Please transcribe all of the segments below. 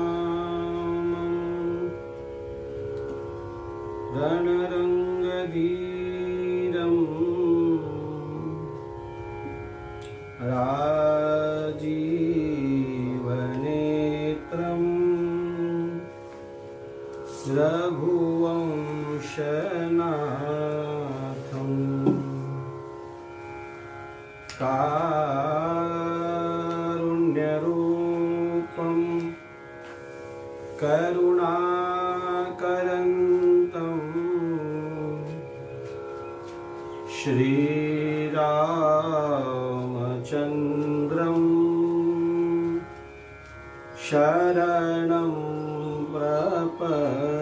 लोकाभिरामम् रणरङ्गधीरम् राजीवनेत्रम् रघुवंशनाथम् कारुण्यरूपं करुणाकरन्तं श्रीरामचन्द्रं शरणं प्रपद्ये।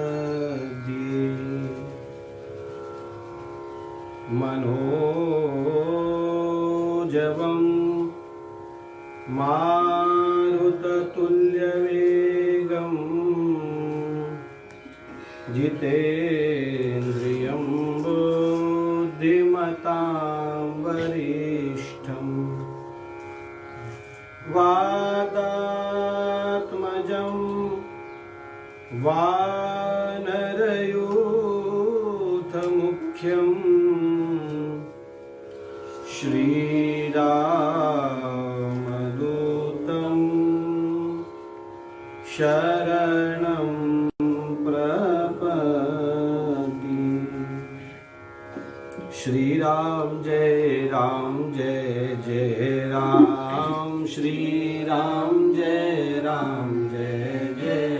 मनोजवं मारुततुल्यवेगं जितेन्द्रियं बुद्धिमतां वरिष्ठं वातात्मजं वानरयूथमुख्यं श्रीरामदूतं शरणं प्रपद्ये। श्रीराम जय जय राम, श्रीराम जय जय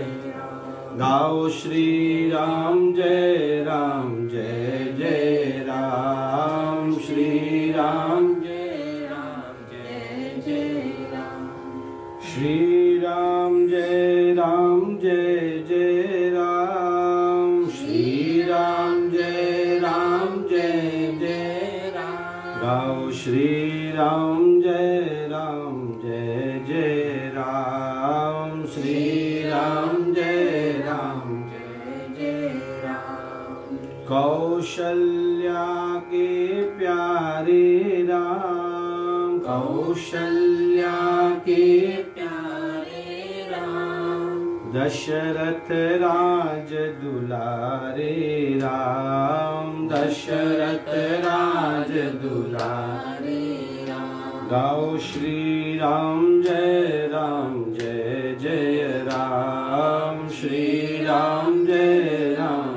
गाओ। श्रीराम जय जय राम, श्रीराम जय जय राम। श्रीराम जय जय राम, श्रीराम जय जय राम गाओ। श्रीराम जय जय राम, श्रीराम जय जय राम। कौशल्या के प्यारे राम, कौशल्या के प्यारे राम, दशरथ राज दुलारे राम, दशरथ राज दुलारे राम गाओ। श्रीराम जय जय राम, श्रीराम जय जय राम।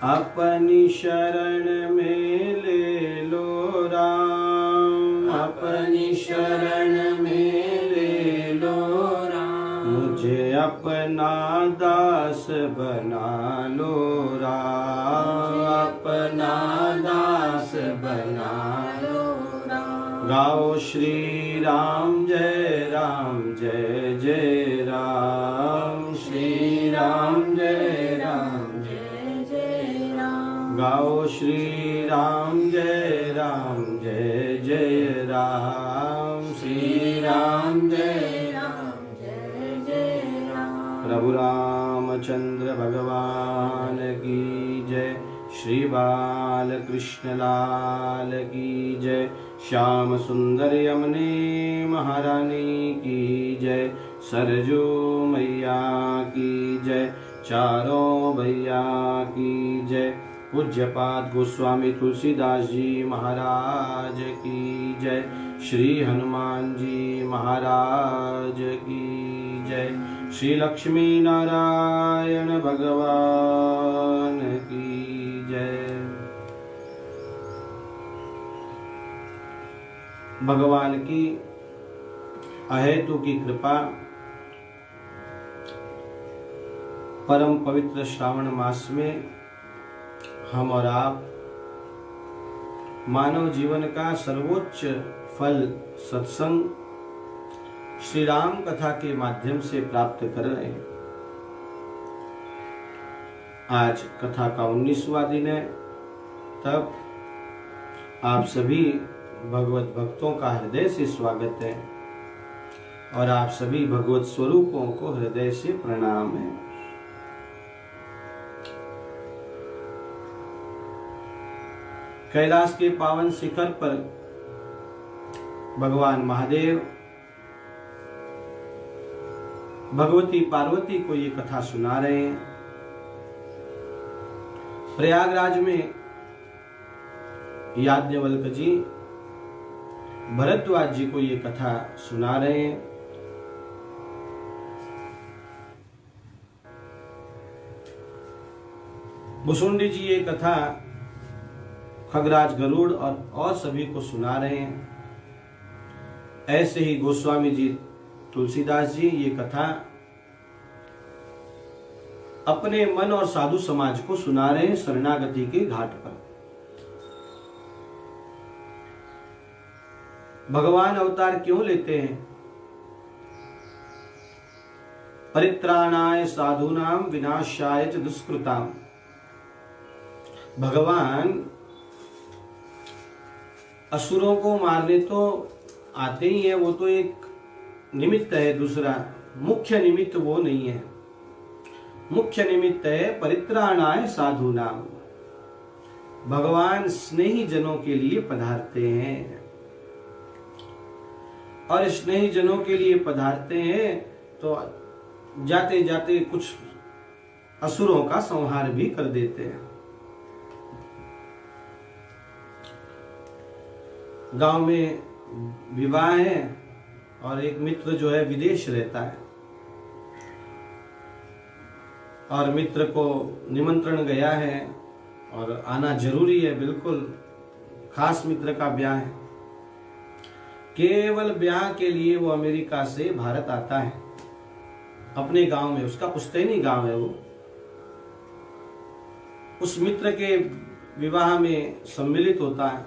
अपनी शरण में ले लो राम, अपनी शरण में ले लो राम, मुझे अपना दास बना लो राम, अपना दास बना लो राम गाओ। श्रीराम जय जय राम, श्रीराम जय जय राम गाओ। श्रीराम जय जय राम, श्रीराम जय जय राम। प्रभु रामचंद्र भगवान की जय, श्री बाल कृष्ण लाल की जय, श्याम सुंदर यमुने महारानी की जय, सरजू मैया की जय, चारों भैया की जय। पूज्यपाद गोस्वामी तुलसीदास जी महाराज की जय, श्री हनुमान जी महाराज की जय, श्री लक्ष्मी नारायण भगवान की जय। भगवान की अहेतु की कृपा, परम पवित्र श्रावण मास में हम और आप मानव जीवन का सर्वोच्च फल सत्संग श्री राम कथा के माध्यम से प्राप्त कर रहे हैं। आज कथा का 19वां दिन है। तब आप सभी भगवत भक्तों का हृदय से स्वागत है और आप सभी भगवत स्वरूपों को हृदय से प्रणाम है। कैलाश के पावन शिखर पर भगवान महादेव भगवती पार्वती को ये कथा सुना रहे हैं। प्रयागराज में याज्ञवल्क्य जी भरद्वाज जी को ये कथा सुना रहे हैं। भुसुंडी जी ये कथा खगराज गरुड़ और सभी को सुना रहे हैं। ऐसे ही गोस्वामी जी तुलसीदास जी ये कथा अपने मन और साधु समाज को सुना रहे हैं शरणागति के घाट पर। भगवान अवतार क्यों लेते हैं? परित्राणाय साधूनाम विनाशाय च दुष्कृताम। भगवान असुरों को मारने तो आते ही है, वो तो एक निमित्त है, दूसरा मुख्य निमित्त वो नहीं है। मुख्य निमित्त है परित्राणाय साधूनाम। भगवान स्नेही जनों के लिए पधारते हैं, और स्नेही जनों के लिए पधारते हैं तो जाते जाते कुछ असुरों का संहार भी कर देते हैं। गांव में विवाह है और एक मित्र जो है विदेश रहता है, और मित्र को निमंत्रण गया है और आना जरूरी है, बिल्कुल खास मित्र का ब्याह है। केवल ब्याह के लिए वो अमेरिका से भारत आता है, अपने गांव में, उसका पुश्तैनी गांव है वो। उस मित्र के विवाह में सम्मिलित होता है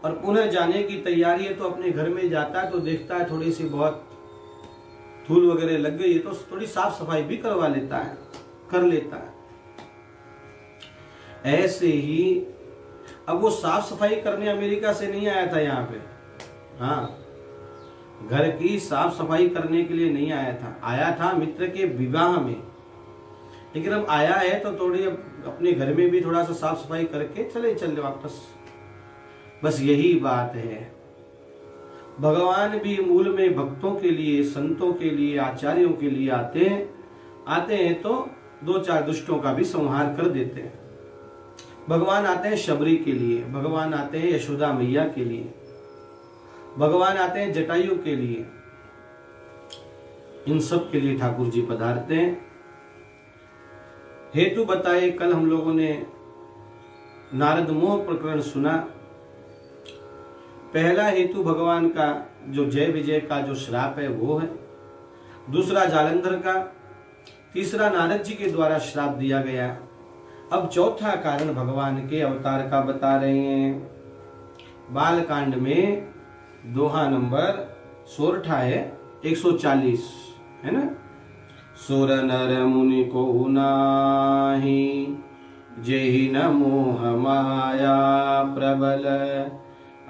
और पुनः जाने की तैयारी है, तो अपने घर में जाता है तो देखता है थोड़ी सी बहुत धूल वगैरह लग गई है, तो थोड़ी साफ सफाई भी करवा लेता है, कर लेता है। ऐसे ही अब वो साफ सफाई करने अमेरिका से नहीं आया था यहाँ पे, हाँ, घर की साफ सफाई करने के लिए नहीं आया था, आया था मित्र के विवाह में। लेकिन अब आया है तो थोड़ी अपने घर में भी थोड़ा सा साफ सफाई करके चले वापस। बस यही बात है। भगवान भी मूल में भक्तों के लिए, संतों के लिए, आचार्यों के लिए आते हैं तो दो चार दुष्टों का भी संहार कर देते हैं। भगवान आते हैं शबरी के लिए, भगवान आते हैं यशोदा मैया के लिए, भगवान आते हैं जटायु के लिए। इन सब के लिए ठाकुर जी पधारते हैं। हेतु बताए, कल हम लोगों ने नारद मोह प्रकरण सुना। पहला हेतु भगवान का जो जय विजय का जो श्राप है वो है, दूसरा जालंधर का, तीसरा नारद जी के द्वारा श्राप दिया गया। अब चौथा कारण भगवान के अवतार का बता रहे हैं। बालकांड में दोहा नंबर सोरठा है 140, है ना। सुर नर मुनि को नाही, जेहि न मोह माया प्रबल,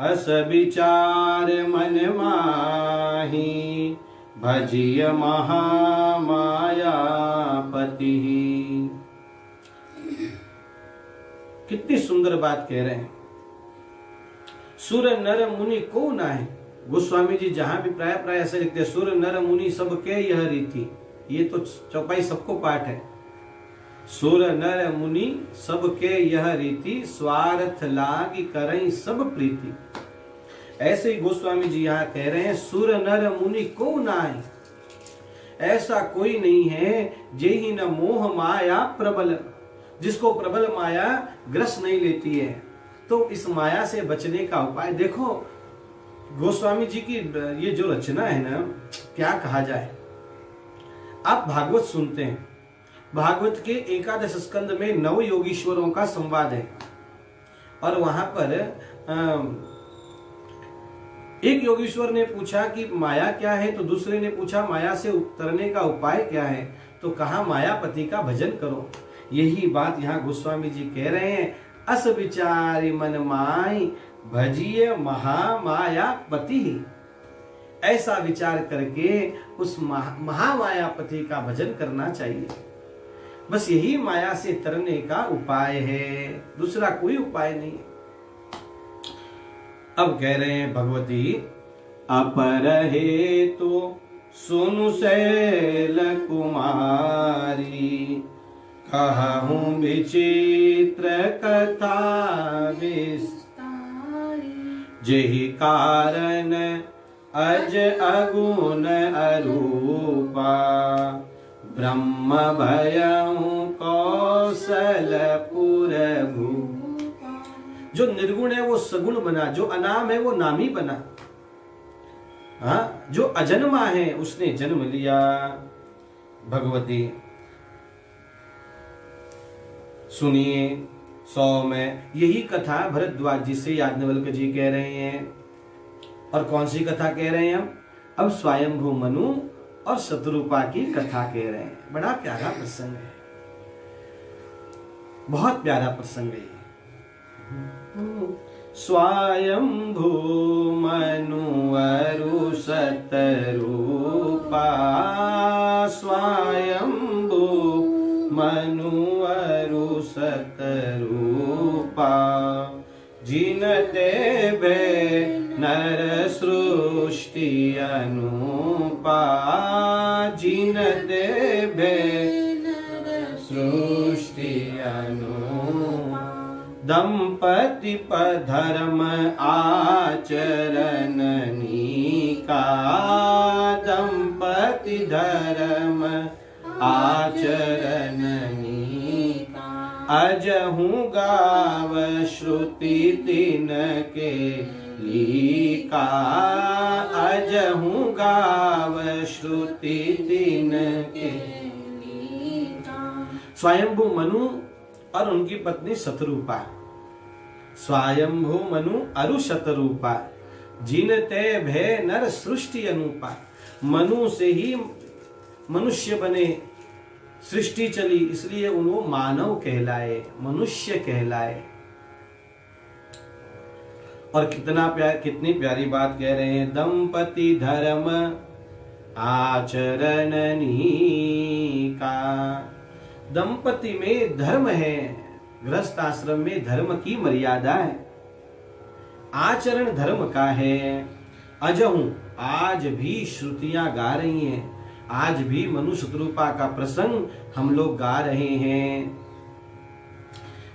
अस विचार मन माही, भजिय महामाया पति। कितनी सुंदर बात कह रहे हैं। सुर नर मुनि को नाहि। गोस्वामी जी जहां भी प्राय ऐसे लिखते हैं, सुर नर मुनि सबके यह रीति। ये तो चौपाई सबको पाठ है। सुर नर मुनि सबके यह रीति, स्वार्थ लागी करई सब प्रीति। ऐसे ही गोस्वामी जी यहाँ कह रहे हैं, सुर नर मुनि को नाहि। ऐसा कोई नहीं है जेहि न मोह माया प्रबल, जिसको प्रबल माया ग्रस नहीं लेती है। तो इस माया से बचने का उपाय देखो। गोस्वामी जी की ये जो रचना है ना, क्या कहा जाए। आप भागवत सुनते हैं, भागवत के 11 स्कंद में 9 योगीश्वरों का संवाद है, और वहां पर एक योगीश्वर ने पूछा कि माया क्या है, तो दूसरे ने पूछा माया से उतरने का उपाय क्या है, तो कहा मायापति का भजन करो। यही बात यहाँ गोस्वामी जी कह रहे हैं, अस विचारी मन माई, भजिए महामायापति। ऐसा विचार करके उस महामायापति का भजन करना चाहिए। बस यही माया से तरने का उपाय है, दूसरा कोई उपाय नहीं। अब कह रहे हैं भगवती, अपर हेतु सुनु शैल कुमारी, कहूँ विचित्र कथा विस्तारी, जेहि कारण अज अगुण अरूपा, ब्रह्म भयउ कौशलपुर भूपा। जो निर्गुण है वो सगुण बना, जो अनाम है वो नामी बना, हाँ, जो अजन्मा है उसने जन्म लिया। भगवती सुनिए 100 में यही कथा भरद्वाज जी से याज्ञवल्क्य जी कह रहे हैं। और कौन सी कथा कह रहे हैं हम? अब स्वयंभू मनु और शतरूपा की कथा कह रहे हैं। बड़ा प्यारा प्रसंग है, बहुत प्यारा प्रसंग है। स्वयंभू मनु अरु शतरूपा, स्वयंभू मनु अरु शतरूपा, जिन देवे नर सृष्टि अनुपा, जिन देवे सृष्टि अनुपा, दंपति धर्म आचरण नीका, दंपति धर्म आचरण नीका, अजहू गाव श्रुति तिन के लीका, अजहू गाव श्रुति तिन के लीका। स्वयंभू मनु और उनकी पत्नी शतरूपा, स्वयंभू मनु अरु शतरूपा, जिनते भय नर सृष्टि अनुपा। मनु से ही मनुष्य बने, सृष्टि चली, इसलिए उनको मानव कहलाए, मनुष्य कहलाए। और कितनी प्यारी बात कह रहे हैं, दंपति धर्म आचरण नीका। दंपति में धर्म है, गृहस्थ आश्रम में धर्म की मर्यादा है, आचरण धर्म का है। अजहू, आज भी श्रुतियां गा रही हैं, आज भी मनु शतरूपा का प्रसंग हम लोग गा रहे हैं।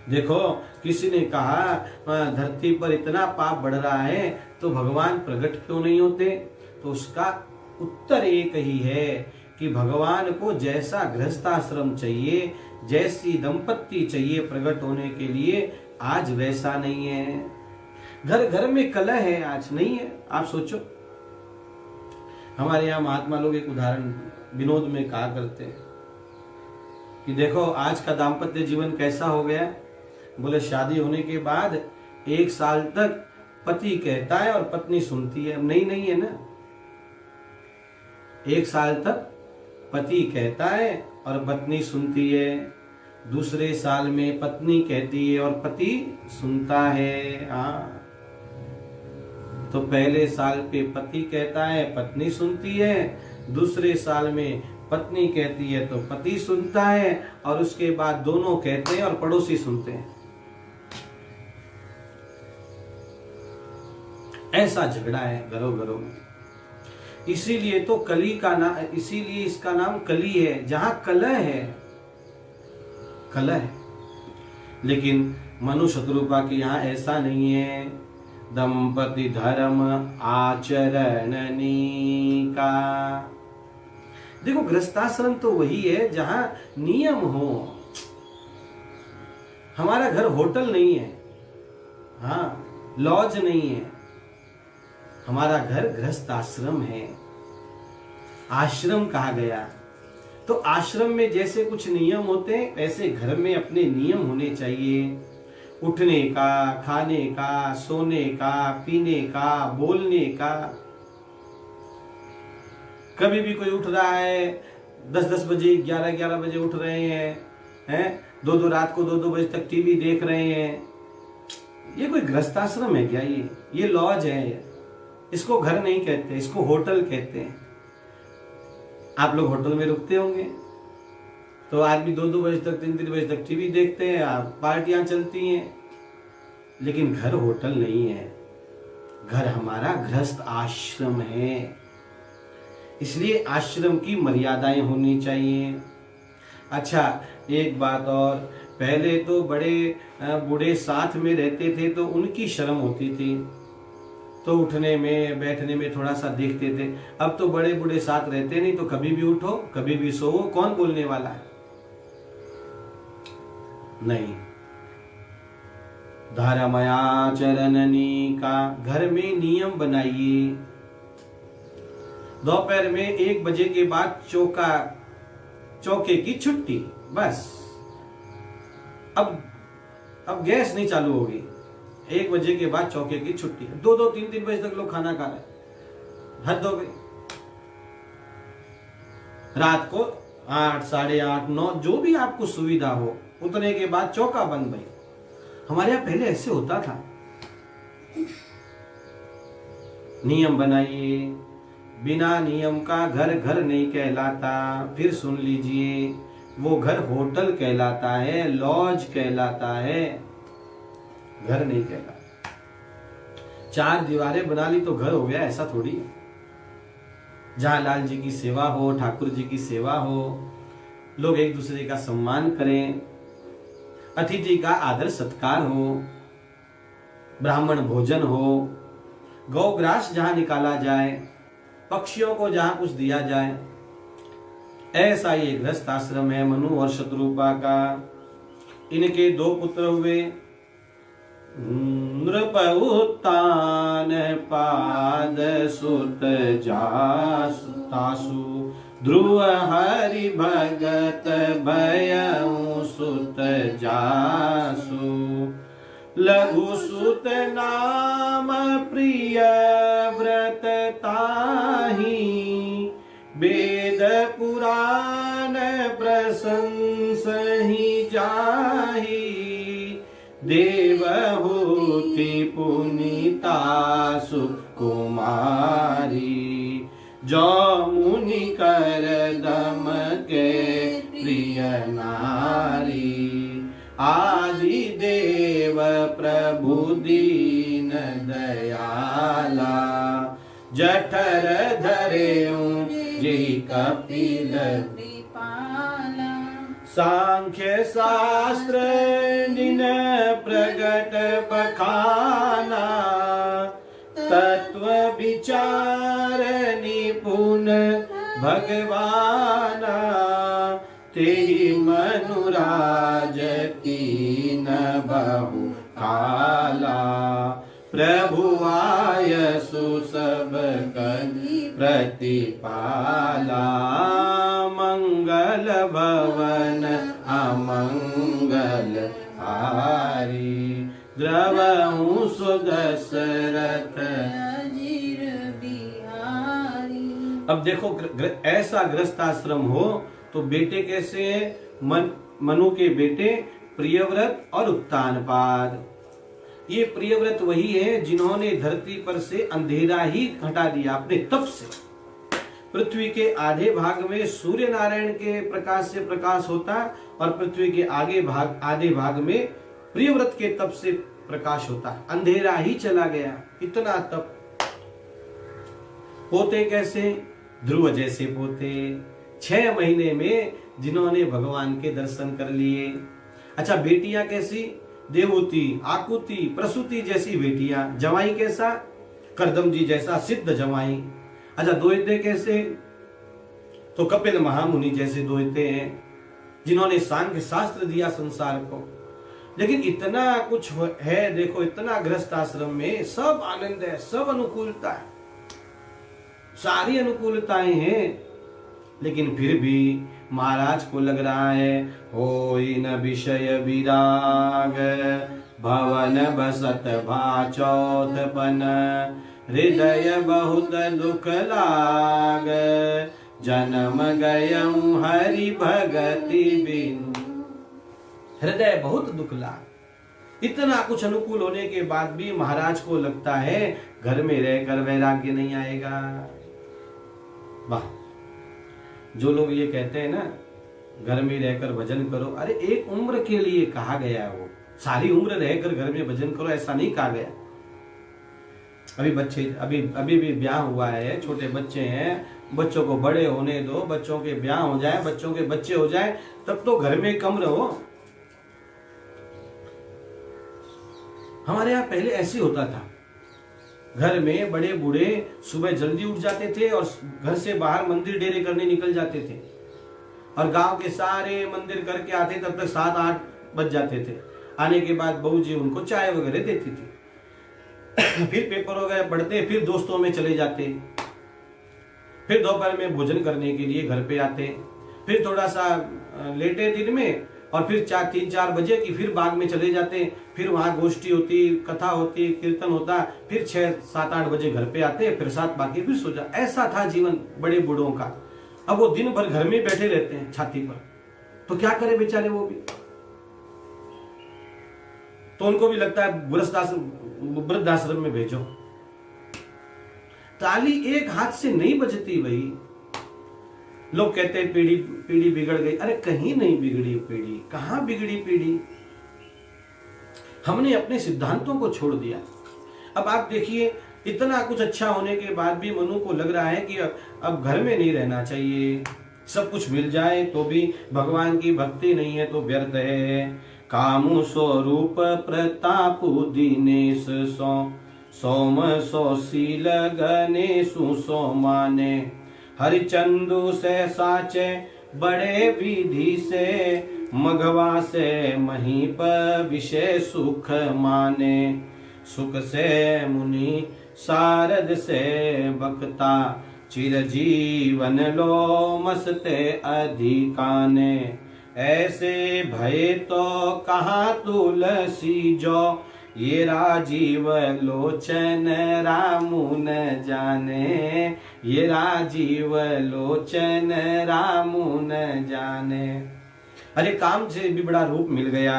देखो, किसी ने कहा धरती पर इतना पाप बढ़ रहा है तो भगवान प्रकट क्यों नहीं होते? तो उसका उत्तर एक ही है कि भगवान को जैसा गृहस्थाश्रम चाहिए, जैसी दंपत्ति चाहिए प्रकट होने के लिए, आज वैसा नहीं है। घर घर में कलह है, आज नहीं है। आप सोचो, हमारे यहाँ महात्मा लोग एक उदाहरण विनोद में कहा करते हैं कि देखो आज का दाम्पत्य जीवन कैसा हो गया। बोले शादी होने के बाद 1 साल तक पति कहता है और पत्नी सुनती है। नहीं है ना, 1 साल तक पति कहता है और पत्नी सुनती है, दूसरे साल में पत्नी कहती है और पति सुनता है। हाँ, तो पहले साल पे पति कहता है, पत्नी सुनती है, दूसरे साल में पत्नी कहती है तो पति सुनता है, और उसके बाद दोनों कहते हैं और पड़ोसी सुनते हैं। ऐसा झगड़ा है घरों घरों में। इसीलिए तो कली का नाम, इसीलिए इसका नाम कली है, जहां कलह है, कलह है। लेकिन मनु शतरूपा के यहाँ ऐसा नहीं है। दंपति धर्म आचरण नीका। देखो, गृहस्थाश्रम तो वही है जहां नियम हो। हमारा घर होटल नहीं है, हाँ, लॉज नहीं है, हमारा घर गृहस्थाश्रम है। आश्रम कहा गया, तो आश्रम में जैसे कुछ नियम होते हैं वैसे घर में अपने नियम होने चाहिए। उठने का, खाने का, सोने का, पीने का, बोलने का। कभी भी कोई उठ रहा है 10-10 बजे, 11-11 बजे उठ रहे हैं 2-2 रात को 2-2 बजे तक टीवी देख रहे हैं। ये कोई गृहस्थाश्रम है क्या? ये लॉज है। इसको घर नहीं कहते, इसको होटल कहते हैं। आप लोग होटल में रुकते होंगे तो आदमी 2-2 बजे तक, 3-3 बजे तक टीवी देखते हैं, पार्टियां चलती हैं। लेकिन घर होटल नहीं है, घर हमारा गृहस्थ आश्रम है, इसलिए आश्रम की मर्यादाएं होनी चाहिए। अच्छा, एक बात और, पहले तो बड़े बूढ़े साथ में रहते थे तो उनकी शर्म होती थी, तो उठने में बैठने में थोड़ा सा देखते थे। अब तो बड़े बूढ़े साथ रहते नहीं, तो कभी भी उठो कभी भी सो, कौन बोलने वाला है? नहीं। धर्मयाचरणनी का घर में नियम बनाइए। दोपहर में 1 बजे के बाद चौके की छुट्टी, बस। अब गैस नहीं चालू होगी, 1 बजे के बाद चौके की छुट्टी। 2-2, 3-3 बजे तक लोग खाना खा रहे, हद हो गई। रात को 8, 8:30, 9 जो भी आपको सुविधा हो, उतने के बाद चौका बंद। भाई हमारे यहाँ पहले ऐसे होता था। नियम बनाइए। बिना नियम का घर घर नहीं कहलाता। फिर सुन लीजिए, वो घर होटल कहलाता है, लॉज कहलाता है, घर नहीं कहलाता। 4 दीवारें बना ली तो घर हो गया, ऐसा थोड़ी है। जहां लाल जी की सेवा हो, ठाकुर जी की सेवा हो, लोग एक दूसरे का सम्मान करें, अतिथि का आदर सत्कार हो, ब्राह्मण भोजन हो, गौग्रास जहां निकाला जाए, पक्षियों को जहां कुछ दिया जाए, ऐसा ये गृहस्थ आश्रम है मनु और शत्रुपा का। इनके 2 पुत्र हुए, नृप उत्तान पाद सुत जासु, ध्रुव हरि भगत भयउ सुत जासु, लघु सुत नाम प्रिय व्रत ताहि, वेद पुराण प्रशंसहि जाहि, देवहूति पुनीता सुकुमारी, जो मुनि कर दम के प्रिय नारी, आदि देव प्रभु दीन दयाला, जठर धरेऊं जी कपिल कृपाला, सांख्य शास्त्र दिन प्रगट बखाना, तत्व विचार निपुण भगवाना, तेहि मनुराज कीन बहु काला, प्रभु आयसु सब कलि प्रतिपाला, मंगल भवन अमंगल हारी, द्रवहु सुदशरथ अजीर बिहारी। अब देखो, ऐसा गृहस्थ आश्रम हो तो बेटे कैसे हैं? मनु के बेटे प्रियव्रत और उत्तानपाद। ये प्रियव्रत वही है जिन्होंने धरती पर से अंधेरा ही हटा दिया अपने तप से। पृथ्वी के आधे भाग में सूर्य नारायण के प्रकाश से प्रकाश होता, और पृथ्वी के आधे भाग में प्रियव्रत के तप से प्रकाश होता। अंधेरा ही चला गया, इतना तप। पोते कैसे? ध्रुव जैसे पोते, 6 महीने में जिन्होंने भगवान के दर्शन कर लिए। अच्छा, बेटियां कैसी? देवूति, आकुति, प्रसूति जैसी बेटियां। जवाई कैसा? करदम जी जैसा सिद्ध जवाई। अच्छा, दोहिते कैसे? तो कपिल महामुनि जैसे दोहिते हैं, जिन्होंने सांख्य शास्त्र दिया संसार को। लेकिन इतना कुछ है, देखो, इतना गृहस्थ आश्रम में सब आनंद है, सब अनुकूलता है, सारी अनुकूलताएं हैं। लेकिन फिर भी महाराज को लग रहा है, होई न विषय विराग, भवन बसत भाचौथपन, हृदय बहुत दुख लाग, जन्म गयऊं हरि भगति बिन। हृदय बहुत दुख लाग। इतना कुछ अनुकूल होने के बाद भी महाराज को लगता है घर में रहकर वैराग्य नहीं आएगा। वाह, जो लोग ये कहते हैं ना घर में रहकर भजन करो, अरे एक उम्र के लिए कहा गया है, वो सारी उम्र रहकर घर में भजन करो ऐसा नहीं कहा गया। अभी बच्चे अभी भी ब्याह हुआ है, छोटे बच्चे हैं, बच्चों को बड़े होने दो, बच्चों के ब्याह हो जाए, बच्चों के बच्चे हो जाए, तब तो घर में कम रहो। हमारे यहाँ पहले ऐसे होता था, घर में बड़े बूढ़े सुबह जल्दी उठ जाते थे और घर से बाहर मंदिर डेरे करने निकल जाते थे, और गांव के सारे मंदिर करके आते तब तक 7-8 बज जाते थे। आने के बाद बहू जी उनको चाय वगैरह देती थी, फिर पेपर वगैरह पढ़ते, फिर दोस्तों में चले जाते, फिर दोपहर में भोजन करने के लिए घर पे आते, फिर थोड़ा सा लेटे दिन में, और फिर 3-4 बजे की फिर बाग में चले जाते, फिर वहां गोष्ठी होती, कथा होती, कीर्तन होता, फिर 6-7-8 बजे घर पे आते, फिर 7 बाकी फिर सो जा। ऐसा था जीवन बड़े बूढ़ों का। अब वो दिन भर घर में बैठे रहते हैं छाती पर, तो क्या करे बेचारे वो भी। तो उनको भी लगता है वृद्धाश्रम में भेजो। ताली एक हाथ से नहीं बजती भाई। लोग कहते हैं पीढ़ी बिगड़ गई। अरे कहीं नहीं बिगड़ी पीढ़ी, कहां बिगड़ी पीढ़ी? हमने अपने सिद्धांतों को छोड़ दिया। अब आप देखिए, इतना कुछ अच्छा होने के बाद भी मनु को लग रहा है कि अब घर में नहीं रहना चाहिए, सब कुछ मिल जाए तो भी भगवान की भक्ति नहीं है तो व्यर्थ है। कामु स्वरूप प्रताप दीनेश सोम शील गणेशु सो माने। हरिचंदु से साचे बड़े विधि से मघवा से महीप विषय सुख माने। सुख से मुनि सारद से बक्ता चिरजीवन लो मस्ते अधिकाने। ऐसे भय तो कहाँ तुलसी जो ये राजीव लोचन रामु न जाने। ये राजीव लोचन रामु न जाने। अरे काम से भी बड़ा रूप मिल गया,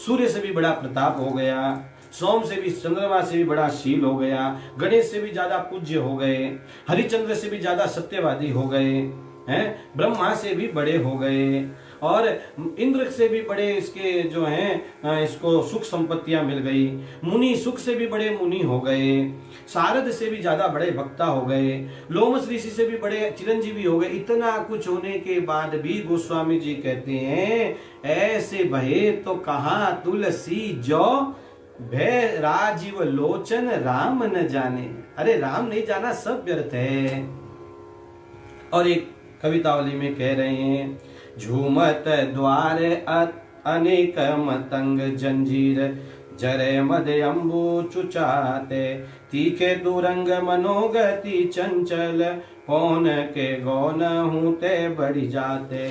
सूर्य से भी बड़ा प्रताप हो गया, सोम से भी चंद्रमा से भी बड़ा शील हो गया, गणेश से भी ज्यादा पूज्य हो गए, हरिचंद्र से भी ज्यादा सत्यवादी हो गए हैं, ब्रह्मा से भी बड़े हो गए, और इंद्र से भी बड़े इसके जो हैं इसको सुख संपत्तियां मिल गई। मुनि सुख से भी बड़े मुनि हो गए, सारद से भी ज्यादा बड़े वक्ता हो गए, लोमस ऋषि से भी बड़े चिरंजीवी हो गए। इतना कुछ होने के बाद भी गोस्वामी जी कहते हैं ऐसे भये तो कहाँ तुलसी जो भय राजीव लोचन राम न जाने। अरे राम नहीं जाना सब व्यर्थ है। और एक कवितावली में कह रहे हैं, झूमत द्वार अनेक मतंग जंजीर जरे मद अम्बु चुचाते। तीखे दुरंग मनोगति चंचल पौन के गौन हूते बढ़ जाते।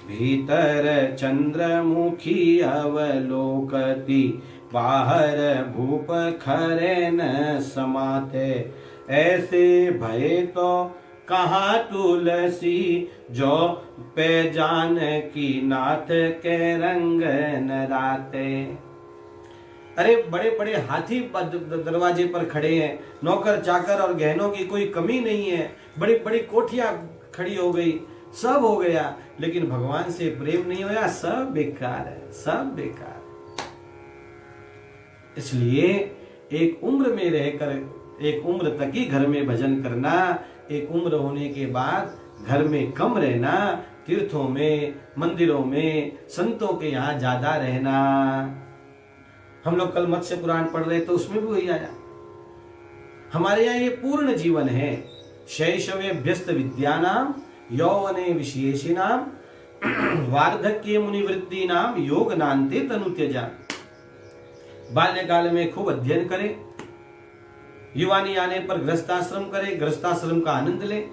भीतर चंद्रमुखी अवलोकती बाहर भूप खरे न समाते। ऐसे भय तो कहाँ तुलसी जो पे जान की नाथ के रंग नराते। अरे बड़े बड़े हाथी दरवाजे पर खड़े हैं, नौकर चाकर और गहनों की कोई कमी नहीं है, बड़ी बड़ी कोठियां खड़ी हो गई, सब हो गया, लेकिन भगवान से प्रेम नहीं होया, सब बेकार है, सब बेकार। इसलिए एक उम्र में रहकर एक उम्र तक ही घर में भजन करना, एक उम्र होने के बाद घर में कम रहना, तीर्थों में मंदिरों में संतों के यहाँ ज्यादा रहना। हम लोग कल मत्स्य पुराण पढ़ रहे तो उसमें भी वही आया। हमारे यहाँ ये पूर्ण जीवन है। शैशवे व्यस्त विद्यानाम यौवने विशेषिनाम वार्धक्ये मुनिवृत्ति नाम योग नान्ते तनु त्यजा। बाल्यकाल में खूब अध्ययन करें, युवानी आने पर गृहस्थाश्रम करें, गृहस्थाश्रम का आनंद लें,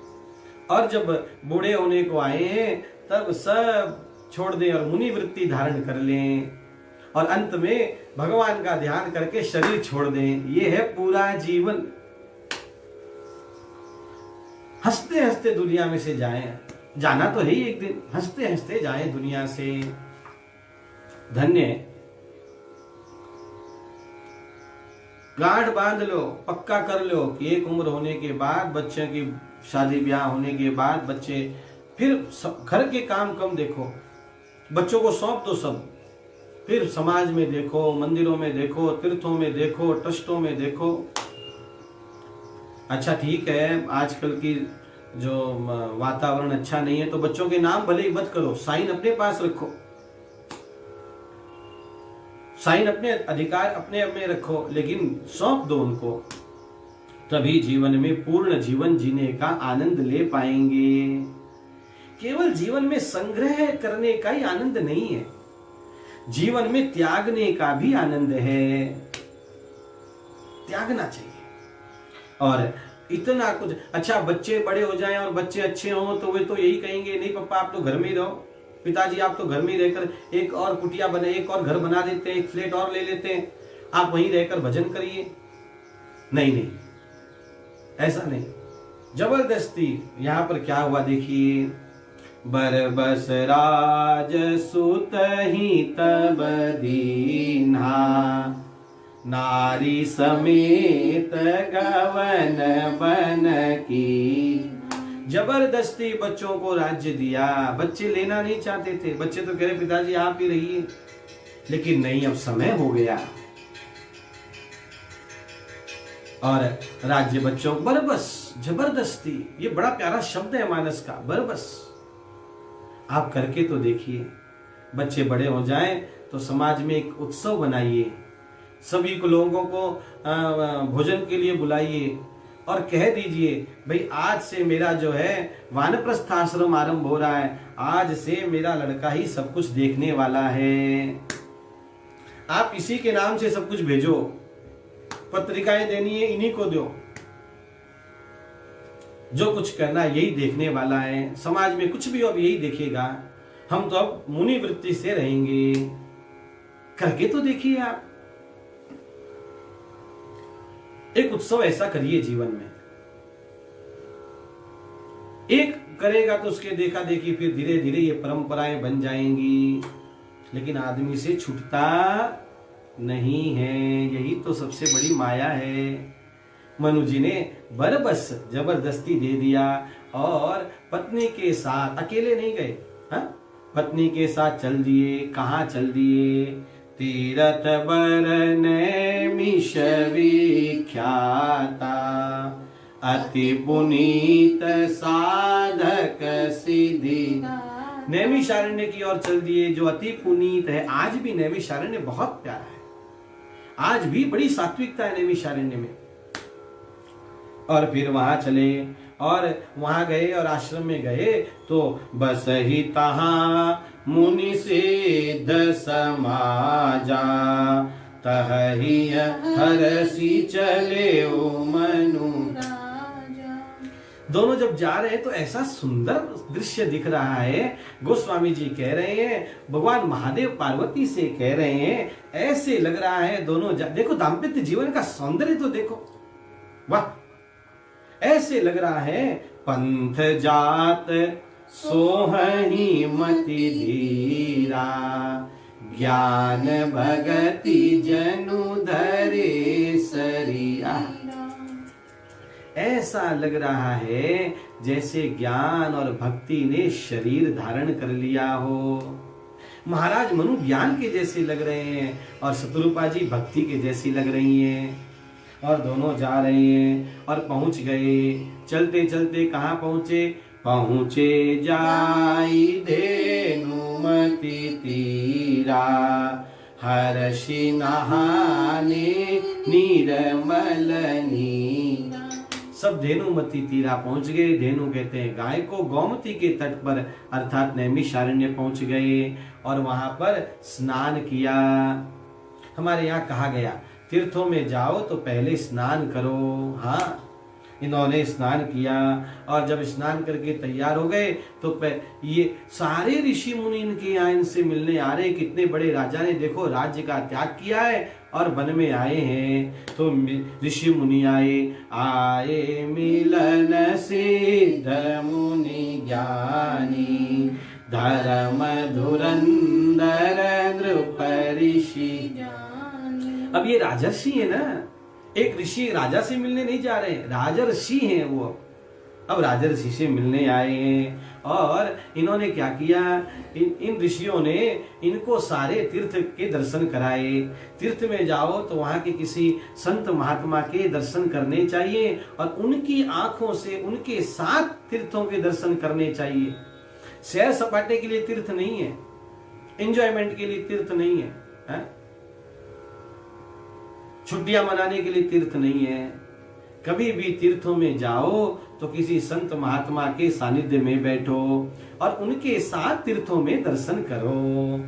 और जब बूढ़े होने को आए हैं तब सब छोड़ दें और मुनि वृत्ति धारण कर लें, और अंत में भगवान का ध्यान करके शरीर छोड़ दें। ये है पूरा जीवन। हंसते हंसते दुनिया में से जाएं, जाना तो है ही एक दिन, हंसते हंसते जाएं दुनिया से। धन्य गांठ बांध लो, पक्का कर लो कि एक उम्र होने के बाद, बच्चों की शादी ब्याह होने के बाद, बच्चे फिर घर के काम कम देखो, बच्चों को सौंप दो सब, फिर समाज में देखो, मंदिरों में देखो, तीर्थों में देखो, ट्रस्टों में देखो, अच्छा ठीक है, आजकल की जो वातावरण अच्छा नहीं है तो बच्चों के नाम भले ही मत करो, साइन अपने पास रखो, साइन अपने अधिकार अपने में रखो, लेकिन सौंप दो उनको, तभी जीवन में पूर्ण जीवन जीने का आनंद ले पाएंगे। केवल जीवन में संग्रह करने का ही आनंद नहीं है, जीवन में त्यागने का भी आनंद है। त्यागना चाहिए। और इतना कुछ, अच्छा बच्चे बड़े हो जाएं और बच्चे अच्छे हों तो वे तो यही कहेंगे, नहीं पापा आप तो घर में ही रहो, पिताजी आप तो घर में ही रहकर एक और कुटिया बने, एक और घर बना देते हैं, एक फ्लैट और ले लेते हैं, आप वहीं रहकर भजन करिए। नहीं नहीं, ऐसा नहीं, जबरदस्ती। यहां पर क्या हुआ देखिए, बरबस राज सुत ही तब दीन्हा, नारी समेत गवन बन की। जबरदस्ती बच्चों को राज्य दिया, बच्चे लेना नहीं चाहते थे, बच्चे तो कह रहे पिताजी आप ही रहिए, लेकिन नहीं, अब समय हो गया और राज्य बच्चों, बरबस, जबरदस्ती। ये बड़ा प्यारा शब्द है मानस का, बरबस। आप करके तो देखिए, बच्चे बड़े हो जाएं तो समाज में एक उत्सव बनाइए, सभी को लोगों को भोजन के लिए बुलाइए और कह दीजिए भाई आज से मेरा जो है वानप्रस्थ आश्रम आरंभ हो रहा है, आज से मेरा लड़का ही सब कुछ देखने वाला है। आप इसी के नाम से सब कुछ भेजो, पत्रिकाएं देनी है इन्हीं को दो, जो कुछ करना यही देखने वाला है, समाज में कुछ भी अब यही देखेगा, हम तो अब मुनि वृत्ति से रहेंगे। करके तो देखिए आप, एक उत्सव ऐसा करिए जीवन में। एक करेगा तो उसके देखा देखी फिर धीरे धीरे ये परंपराएं बन जाएंगी, लेकिन आदमी से छूटता नहीं है, यही तो सबसे बड़ी माया है। मनु जी ने बरबस जबरदस्ती दे दिया और पत्नी के साथ, अकेले नहीं गए, पत्नी के साथ चल दिए। कहाँ चल दिए? तीरथ बरन विख्याता, अति पुनीत साधक सिद्धि। नैमिषारण्य की ओर चल दिए, जो अति पुनीत है। आज भी नैमिषारण्य बहुत प्यारा है, आज भी बड़ी सात्विकता है नैमिषारण्य में। और फिर वहां चले और वहां गए और आश्रम में गए तो बस ही तहां मुनि सिद्ध समाजा, तहि हरसी चले ओ मनु। दोनों जब जा रहे हैं तो ऐसा सुंदर दृश्य दिख रहा है। गोस्वामी जी कह रहे हैं, भगवान महादेव पार्वती से कह रहे हैं, ऐसे लग रहा है दोनों देखो, दाम्पत्य जीवन का सौंदर्य तो देखो, वाह, ऐसे लग रहा है। पंथ जात सोहनी मति धीरा, ज्ञान भगति जनु धरे सरिया। ऐसा लग रहा है जैसे ज्ञान और भक्ति ने शरीर धारण कर लिया हो। महाराज मनु ज्ञान के जैसे लग रहे हैं और शत्रुपा जी भक्ति के जैसी लग रही हैं। और दोनों जा रहे हैं और पहुंच गए। चलते चलते कहाँ पहुंचे? पहुंचे जाई धेनुमति तीरा, हर्षि नहाने निर्मल नीरा। सब धेनुमति तीरा पहुंच गए। धेनु कहते हैं गाय को। गोमती के तट पर अर्थात नैमिषारण्य पहुंच गए और वहां पर स्नान किया। हमारे यहाँ कहा गया तीर्थों में जाओ तो पहले स्नान करो। हाँ, इन्होंने स्नान किया और जब स्नान करके तैयार हो गए तो ये सारे ऋषि मुनि इनके यहाँ इनसे मिलने आ रहे। कितने बड़े राजा ने देखो राज्य का त्याग किया है और वन में आए हैं। तो ऋषि मुनि आए मिलन सिद्ध मुनि ज्ञानी, धर्म धुरंधर नृप ऋषि। अब ये राजर्षि है ना, एक ऋषि राजा से मिलने नहीं जा रहे हैं, राजर्षि हैं वो। अब राजर्षि से मिलने आए हैं और इन्होंने क्या किया, इन ऋषियों ने इनको सारे तीर्थ के दर्शन कराए। तीर्थ में जाओ तो वहां के किसी संत महात्मा के दर्शन करने चाहिए और उनकी आंखों से उनके साथ तीर्थों के दर्शन करने चाहिए। सैर सपाटे के लिए तीर्थ नहीं है, एंजॉयमेंट के लिए तीर्थ नहीं है, छुट्टियां मनाने के लिए तीर्थ नहीं है। कभी भी तीर्थों में जाओ तो किसी संत महात्मा के सानिध्य में बैठो और उनके साथ तीर्थों में दर्शन करो।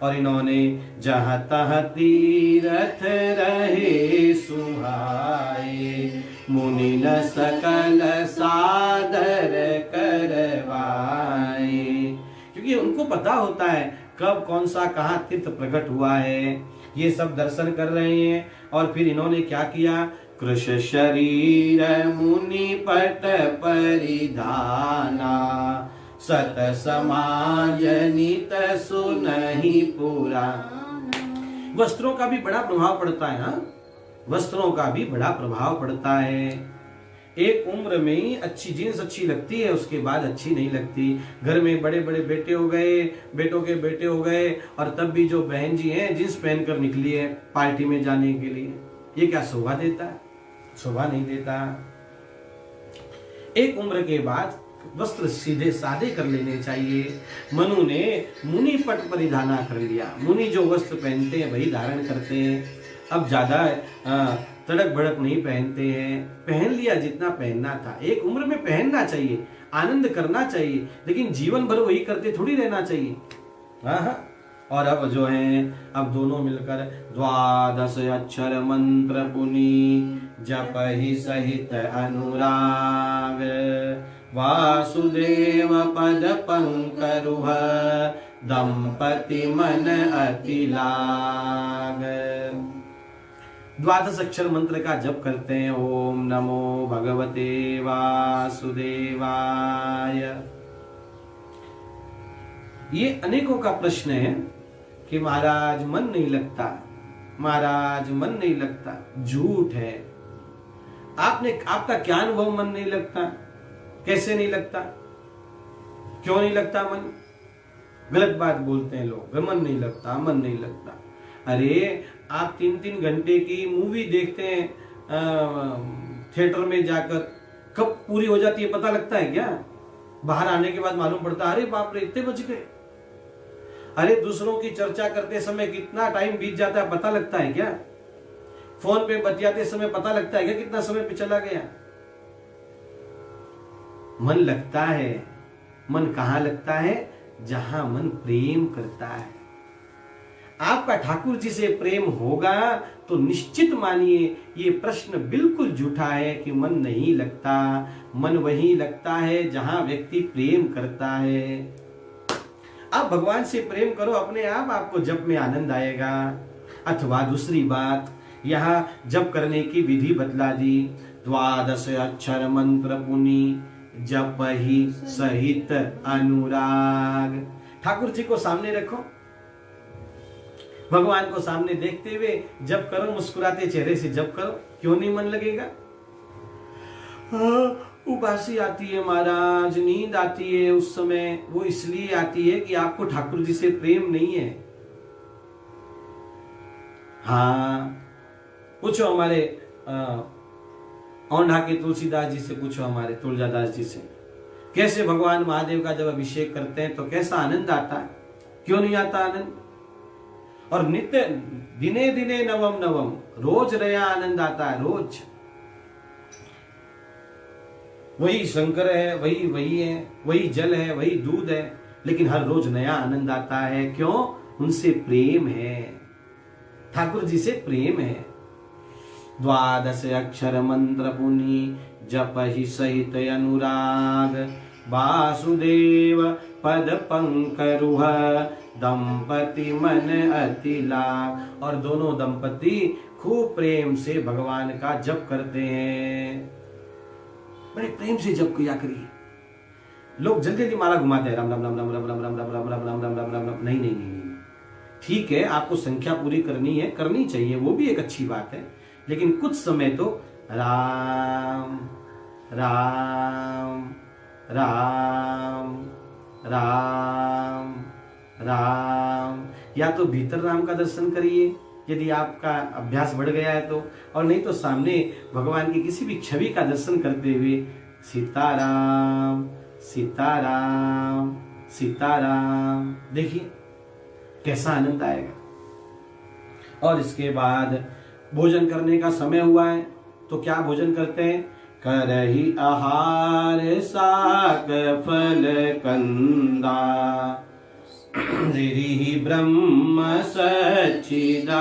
और इन्होंने जहाँ तहाँ तीर्थ रहे सुहाए, मुनि न सकल सादर करवाए। क्योंकि उनको पता होता है कब कौन सा कहाँ तीर्थ प्रकट हुआ है, ये सब दर्शन कर रहे हैं। और फिर इन्होंने क्या किया, कृश शरीर मुनि पट परिधाना, सत समाज नित सुनहि पुराण। वस्त्रों का भी बड़ा प्रभाव पड़ता है, वस्त्रों का भी बड़ा प्रभाव पड़ता है। एक उम्र में ही अच्छी जीन्स अच्छी लगती है, उसके बाद अच्छी नहीं लगती। घर में बड़े बड़े बेटे हो गए, बेटों के बेटे हो गए, और तब भी जो बहन जी हैं जींस पहनकर निकली है पार्टी में जाने के लिए, ये क्या शोभा देता है? शोभा नहीं देता। एक उम्र के बाद वस्त्र सीधे सादे कर लेने चाहिए। मनु ने मुनि पट परिधाना कर लिया, मुनि जो वस्त्र पहनते हैं वही धारण करते हैं। अब ज्यादा तड़क भड़क नहीं पहनते हैं, पहन लिया जितना पहनना था। एक उम्र में पहनना चाहिए, आनंद करना चाहिए, लेकिन जीवन भर वही करते थोड़ी रहना चाहिए। और अब जो है, अब दोनों मिलकर 12 अक्षर मंत्र पुनि, जपहि सहित अनुराग, वासुदेव पद पंकरुह, दंपति मन अति लाग। 12 अक्षर मंत्र का जप करते हैं। ओम नमो भगवते वासुदेवाय। ये अनेकों का प्रश्न है कि महाराज मन नहीं लगता, महाराज मन नहीं लगता। झूठ है। आपका क्या अनुभव मन नहीं लगता? कैसे नहीं लगता? क्यों नहीं लगता मन? गलत बात बोलते हैं लोग, मन नहीं लगता, मन नहीं लगता। अरे आप 3-3 घंटे की मूवी देखते हैं थिएटर में जाकर, कब पूरी हो जाती है पता लगता है क्या? बाहर आने के बाद मालूम पड़ता है अरे बाप रे इतने बज गए। अरे दूसरों की चर्चा करते समय कितना टाइम बीत जाता है पता लगता है क्या? फोन पे बतियाते समय पता लगता है क्या कितना समय पे चला गया? मन लगता है। मन कहाँ लगता है? जहां मन प्रेम करता है। आपका ठाकुर जी से प्रेम होगा तो निश्चित मानिए ये प्रश्न बिल्कुल झूठा है कि मन नहीं लगता। मन वही लगता है जहां व्यक्ति प्रेम करता है। आप भगवान से प्रेम करो, अपने आप आपको जप में आनंद आएगा। अथवा दूसरी बात, यहाँ जप करने की विधि बतला दी। 12 अक्षर मंत्र पुनि, जपहि सहित अनुराग। ठाकुर जी को सामने रखो, भगवान को सामने देखते हुए जप करो, मुस्कुराते चेहरे से जप करो। क्यों नहीं मन लगेगा? उबासी आती है महाराज, नींद आती है उस समय, वो इसलिए आती है कि आपको ठाकुर जी से प्रेम नहीं है। हाँ, पूछो हमारे औंढा के तुलसीदास जी से, पूछो हमारे तुलजादास जी से, कैसे भगवान महादेव का जब अभिषेक करते हैं तो कैसा आनंद आता है? क्यों नहीं आता आनंद? और नित्य दिने दिने नवम नवम, रोज नया आनंद आता है, रोज। वही शंकर है, वही है, वही जल है, वही दूध है, लेकिन हर रोज नया आनंद आता है। क्यों? उनसे प्रेम है, ठाकुर जी से प्रेम है। 12 अक्षर मंत्र पुनि, जपहि सहित अनुराग, वासुदेव पद पंकरुह, दंपति मन अति लाग। और दोनों दंपति खूब प्रेम से भगवान का जप करते हैं। बड़े प्रेम से जप किया करिए। लोग जल्दी जल्दी माला घुमाते हैं, राम राम राम राम राम राम राम राम राम राम राम राम राम राम राम। नहीं नहीं नहीं, ठीक है आपको संख्या पूरी करनी है, करनी चाहिए, वो भी एक अच्छी बात है, लेकिन कुछ समय तो राम राम राम राम राम, या तो भीतर राम का दर्शन करिए यदि आपका अभ्यास बढ़ गया है तो, और नहीं तो सामने भगवान की किसी भी छवि का दर्शन करते हुए सीताराम सीताराम सीताराम, देखिए कैसा आनंद आएगा। और इसके बाद भोजन करने का समय हुआ है तो क्या भोजन करते हैं? करहि आहार साक फल कंदा, रिहि ब्रह्म सच्चिदानंद।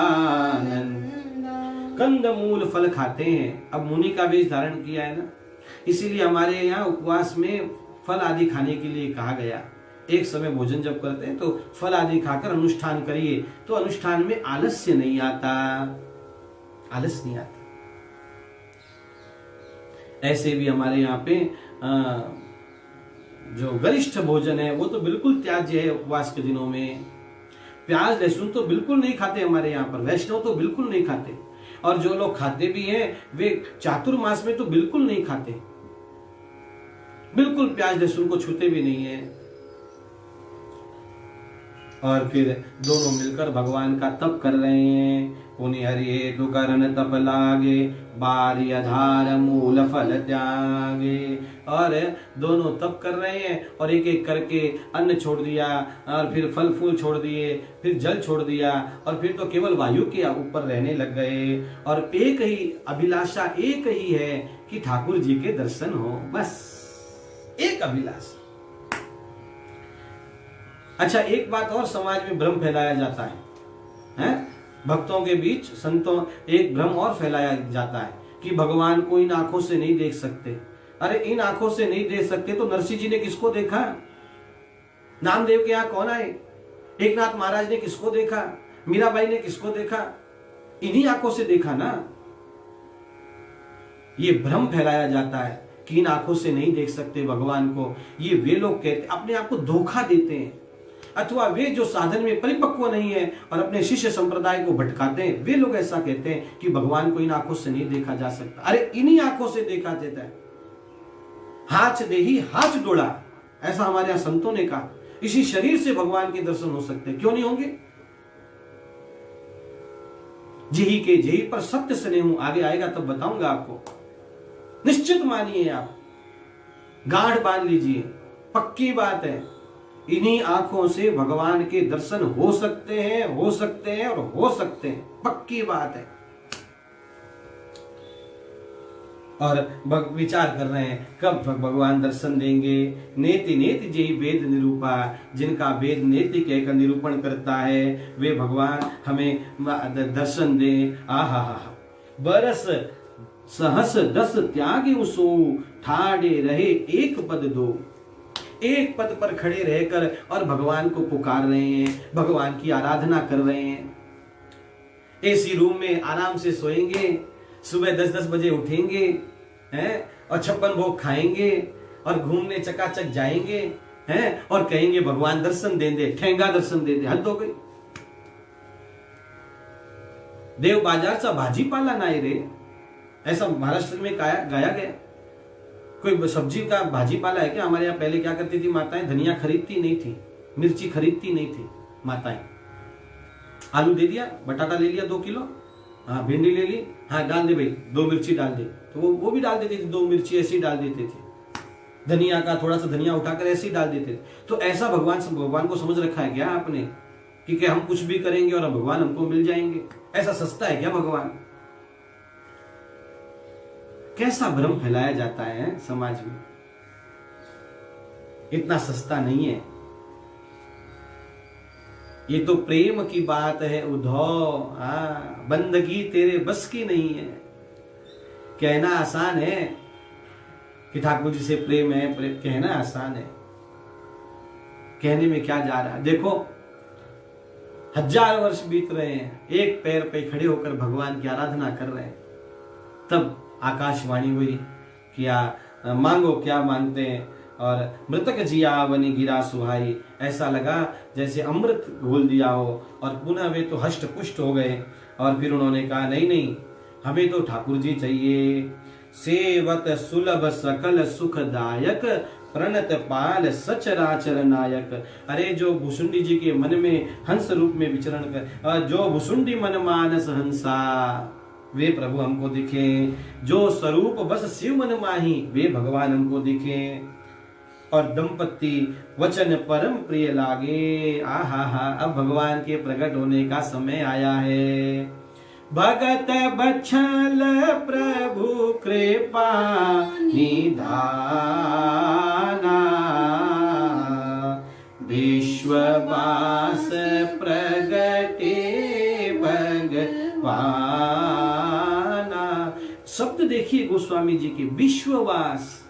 कंद मूल फल खाते हैं। अब मुनि का वेश धारण किया है ना, इसीलिए हमारे यहाँ उपवास में फल आदि खाने के लिए कहा गया। एक समय भोजन जब करते हैं तो फल आदि खाकर अनुष्ठान करिए, तो अनुष्ठान में आलस्य नहीं आता, आलस नहीं आता। ऐसे भी हमारे यहाँ पे जो गरिष्ठ भोजन है वो तो बिल्कुल त्याज्य है। उपवास के दिनों में प्याज लहसुन तो बिल्कुल नहीं खाते हमारे यहाँ पर, वैष्णव तो बिल्कुल नहीं खाते, और जो लोग खाते भी हैं वे चातुर्मास में तो बिल्कुल नहीं खाते, बिल्कुल प्याज लहसुन को छूते भी नहीं है। और फिर दोनों मिलकर भगवान का तप कर रहे हैं। पुनि हरि तु करन तप लागे, बारी आधार मूल फल त्यागे। और दोनों तप कर रहे हैं और एक एक करके अन्न छोड़ दिया, और फिर फल फूल छोड़ दिए, फिर जल छोड़ दिया, और फिर तो केवल वायु के ऊपर रहने लग गए। और एक ही अभिलाषा एक ही है कि ठाकुर जी के दर्शन हो, बस एक अभिलाषा। अच्छा, एक बात और समाज में भ्रम फैलाया जाता है? भक्तों के बीच, संतों, एक भ्रम और फैलाया जाता है कि भगवान को इन आंखों से नहीं देख सकते। अरे इन आंखों से नहीं देख सकते तो नरसिंह जी ने किसको देखा? नामदेव के यहाँ कौन आए? एकनाथ महाराज ने किसको देखा? मीराबाई ने किसको देखा? इन्हीं आंखों से देखा ना। ये भ्रम फैलाया जाता है कि इन आंखों से नहीं देख सकते भगवान को। ये वे लोग कहते, अपने आप को धोखा देते हैं, अथवा वे जो साधन में परिपक्व नहीं है और अपने शिष्य संप्रदाय को भटकाते हैं, वे लोग ऐसा कहते हैं कि भगवान को इन आंखों से नहीं देखा जा सकता। अरे इन्हीं आंखों से देखा जाता है। हाथ देही हाथ जोड़ा, ऐसा हमारे यहां संतों ने कहा। इसी शरीर से भगवान के दर्शन हो सकते हैं, क्यों नहीं होंगे? जेही के जेही पर सत्य स्नेह, आगे आएगा तब बताऊंगा आपको। निश्चित मानिए, आप गांठ बांध लीजिए, पक्की बात है, इन्हीं आंखों से भगवान के दर्शन हो सकते हैं, हो सकते हैं और हो सकते हैं, पक्की बात है। और विचार कर रहे हैं कब भगवान दर्शन देंगे। नेति नेति जेहि वेद निरूपा, जिनका वेद नेति कहकर निरूपण करता है वे भगवान हमें दर्शन दे। आहा हा, बरस सहस दस त्यागे उसो, ठाड़े रहे एक पद दो। एक पद पर खड़े रहकर और भगवान को पुकार रहे हैं, भगवान की आराधना कर रहे हैं। एसी रूम में आराम से सोएंगे, सुबह 10-10 बजे उठेंगे हैं, और 56 भोग खाएंगे और घूमने चकाचक जाएंगे हैं, और कहेंगे भगवान दर्शन दे दे, ठेंगा दर्शन दे दे। हद हो गई। देव बाजार सा भाजीपाला ना रे, ऐसा महाराष्ट्र में गाया गया। कोई सब्जी का भाजीपाला है क्या? हमारे यहाँ पहले क्या करती थी माताएं? धनिया खरीदती नहीं थी, मिर्ची खरीदती नहीं थी माताएं। आलू दे दिया, बटाटा ले लिया 2 किलो, हाँ भिंडी ले ली, हाँ डाल दे भाई 2 मिर्ची डाल दे, तो वो भी डाल देती थी, 2 मिर्ची ऐसी डाल देते थे। धनिया का थोड़ा सा धनिया उठाकर ऐसे ही डाल देते थे। तो ऐसा भगवान को समझ रखा है क्या आपने कि हम कुछ भी करेंगे और भगवान हमको मिल जाएंगे? ऐसा सस्ता है क्या भगवान? कैसा भ्रम फैलाया जाता है समाज में। इतना सस्ता नहीं है। ये तो प्रेम की बात है उद्धव। बंदगी तेरे बस की नहीं है। कहना आसान है कि ठाकुर जी से प्रेम है, कहना आसान है, कहने में क्या जा रहा है। देखो 1000 वर्ष बीत रहे हैं, एक पैर पे खड़े होकर भगवान की आराधना कर रहे हैं। तब आकाशवाणी हुई कि मांगो क्या मांगते हैं, और मृतक जिया बनी गिरा सुहाई। ऐसा लगा जैसे अमृत घोल दिया हो, और पुनः वे तो हष्ट पुष्ट हो गए। और फिर उन्होंने कहा नहीं नहीं, हमें तो ठाकुर जी चाहिए। सेवत सुलभ सकल सुखदायक, प्रणत पाल सचराचर नायक। अरे जो भुसुंडी जी के मन में हंस रूप में विचरण कर, जो भुसुंडी मन मानस हंसा, वे प्रभु हमको दिखे। जो स्वरूप बस शिव मन माही, वे भगवान हमको दिखे। और दंपति वचन परम प्रिय लागे। आहा हा, अब भगवान के प्रकट होने का समय आया है। भगत बछल प्रभु कृपा निधाना, विश्ववास प्रगटे भगवाना। शब्द देखिए गोस्वामी जी के, विश्ववास,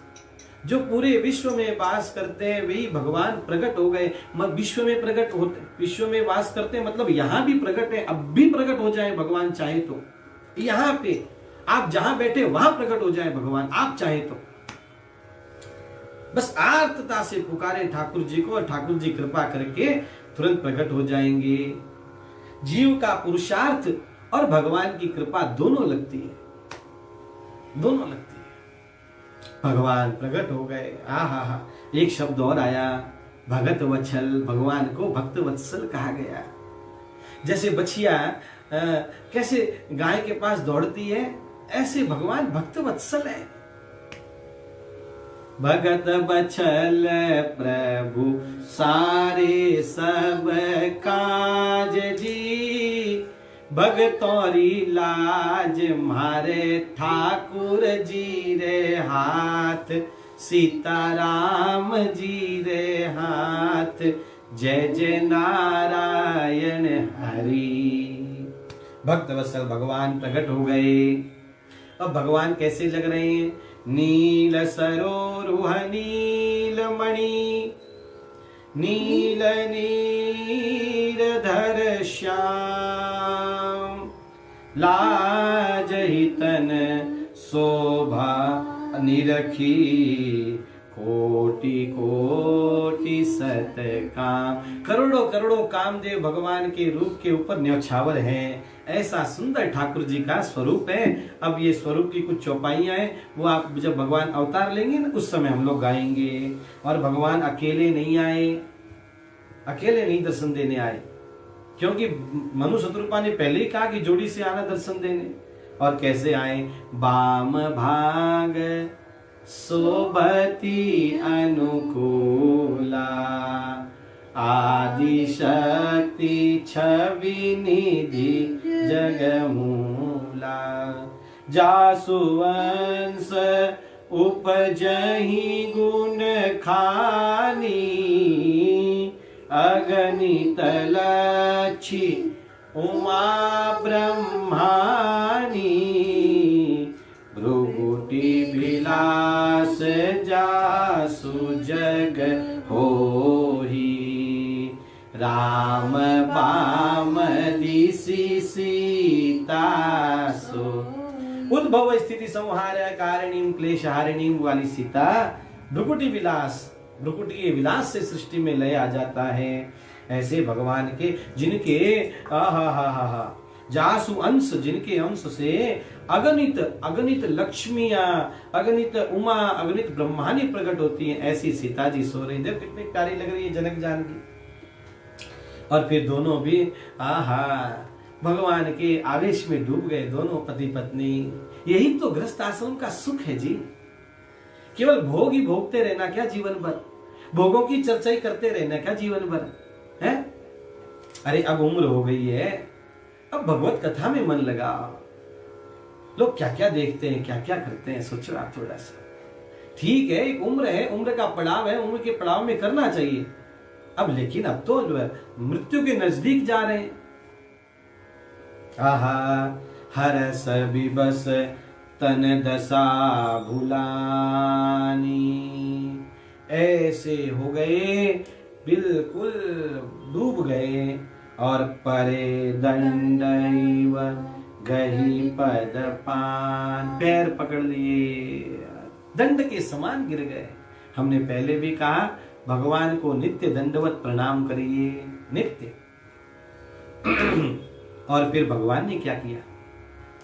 जो पूरे विश्व में वास करते हैं वही भगवान प्रकट हो गए। विश्व में प्रकट होते, विश्व में वास करते हैं मतलब यहां भी प्रकट है, अब भी प्रकट हो जाए भगवान चाहे तो। यहां पे आप जहां बैठे वहां प्रकट हो जाए भगवान, आप चाहे तो। बस आर्तता से पुकारे ठाकुर जी को, और ठाकुर जी कृपा करके तुरंत प्रकट हो जाएंगे। जीव का पुरुषार्थ और भगवान की कृपा दोनों लगती है, दोनों लगती है। भगवान प्रकट हो गए। आहा हा, एक शब्द और आया, भगत वत्सल। भगवान को भक्त वत्सल कहा गया। जैसे बछिया कैसे गाय के पास दौड़ती है, ऐसे भगवान भक्त वत्सल है। भगत बछल प्रभु सारे सब काज जी, भगतौरी लाज मारे ठाकुर जी रे हाथ, सीताराम जी रे हाथ, जय जय नारायण हरि। भक्त वत्सल भगवान प्रकट हो गए। अब भगवान कैसे लग रहे हैं? नील सरोरुह नील मणि, नील नीरधर श्याम, लाज हितन शोभा निरखी, कोटि कोटि सत काम। करोड़ों करोड़ों कामदेव भगवान के रूप के ऊपर न्यौछावर हैं। ऐसा सुंदर ठाकुर जी का स्वरूप है। अब ये स्वरूप की कुछ चौपाइयां हैं, वो आप जब भगवान अवतार लेंगे ना उस समय हम लोग गाएंगे। और भगवान अकेले नहीं आए, अकेले नहीं दर्शन देने आए, क्योंकि मनु शत्रुपा ने पहले ही कहा कि जोड़ी से आना दर्शन देने। और कैसे आए? बाम भाग सोबती अनुकूला, आदि शक्ति छवि निधि जगमूला, जासुवंश उपजहि गुण खानी, अगणित लक्षी उमा ब्रह्मानी, भ्रुगुटी विलास जासु जग होही, राम बाम दिशि सीता सो। उद्भव स्थिति संहार कारणीम क्लेश हारिणीम वाली सीता भ्रुकुटी विलास, भ्रुकुटी के विलास से सृष्टि में लय आ जाता है। ऐसे भगवान के जिनके जासु अंश, जिनके अंश से अगणित अगणित लक्ष्मियां, अगणित उमा, अगणित ब्रह्मानी प्रकट होती हैं, ऐसी सीता जी सो रही। देखो कितनी प्यारी लग रही है जनक जानकी। और फिर दोनों भी भगवान के आवेश में डूब गए, दोनों पति पत्नी। यही तो गृहस्थ आश्रम का सुख है जी। केवल भोग ही भोगते रहना क्या जीवन भर, भोगों की चर्चा ही करते रहना क्या जीवन भर है? अरे अब उम्र हो गई है, अब भगवत कथा में मन लगा। लोग क्या क्या देखते हैं, क्या क्या करते हैं, सोचो आप थोड़ा सा। ठीक है, एक उम्र है, उम्र का पड़ाव है, उम्र के पड़ाव में करना चाहिए। अब लेकिन अब तो जो है मृत्यु के नजदीक जा रहे हैं। आहा हर सभी बस तन दशा भुलानी, ऐसे हो गए, बिल्कुल डूब गए। और परे दंडैव गही पद पान, पैर पकड़ लिए, दंड के समान गिर गए। हमने पहले भी कहा भगवान को नित्य दंडवत प्रणाम करिए, नित्य। और फिर भगवान ने क्या किया?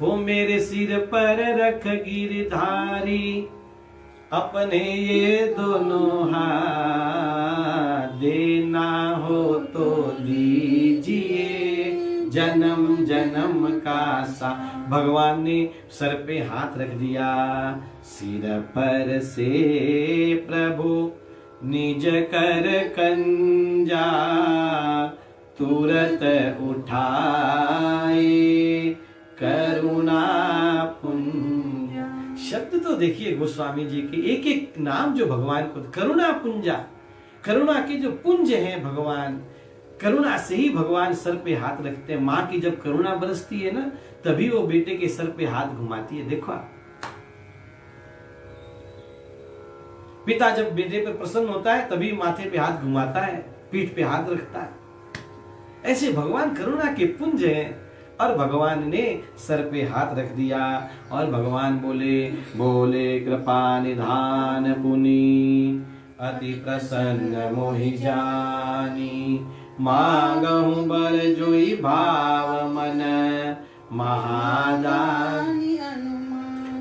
वो मेरे सिर पर रख गिरधारी, अपने ये दोनों हाथ, देना हो तो दीजिए जन्म जन्म का सा। भगवान ने सर पे हाथ रख दिया, सिर पर से प्रभु निज कर कंजा, तुरत उठाए करुणा पुंजा। शब्द तो देखिए गोस्वामी जी के, एक एक नाम जो भगवान को, करुणा पुंजा, करुणा के जो पुंज हैं भगवान, करुणा से ही भगवान सर पे हाथ रखते हैं। माँ की जब करुणा बरसती है ना, तभी वो बेटे के सर पे हाथ घुमाती है। देखो पिता जब बेटे पर प्रसन्न होता है तभी माथे पे हाथ घुमाता है, पीठ पे हाथ रखता है। ऐसे भगवान करुणा के पुंज हैं। और भगवान ने सर पे हाथ रख दिया और भगवान बोले, बोले कृपा निधान पुनि, अति प्रसन्न मोहि जानी, मांगहु बर जोई भाव मन, महादानी।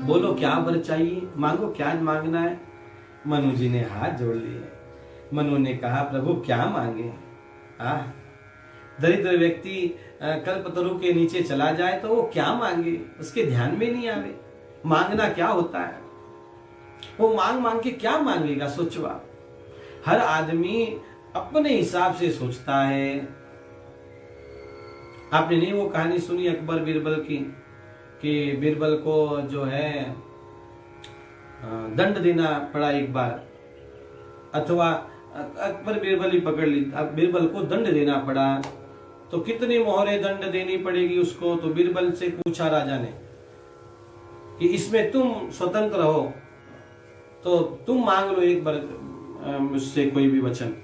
बोलो क्या वर चाहिए, मांगो क्या मांगना है। मनु जी ने हाथ जोड़ लिए। मनु ने कहा प्रभु क्या मांगे। दरिद्र व्यक्ति कल्पतरु के नीचे चला जाए तो वो क्या मांगे, उसके ध्यान में नहीं आवे मांगना क्या होता है। वो मांग मांग के क्या मांगेगा, सोचो आप। हर आदमी अपने हिसाब से सोचता है। आपने नहीं वो कहानी सुनी अकबर बीरबल की, कि बीरबल को जो है दंड देना पड़ा एक बार, अथवा अकबर बीरबल ही पकड़ ली, अब बीरबल को दंड देना पड़ा तो कितनी मोहरे दंड देनी पड़ेगी उसको। तो बीरबल से पूछा राजा ने कि इसमें तुम स्वतंत्र हो तो तुम मांग लो एक बार मुझसे कोई भी वचन।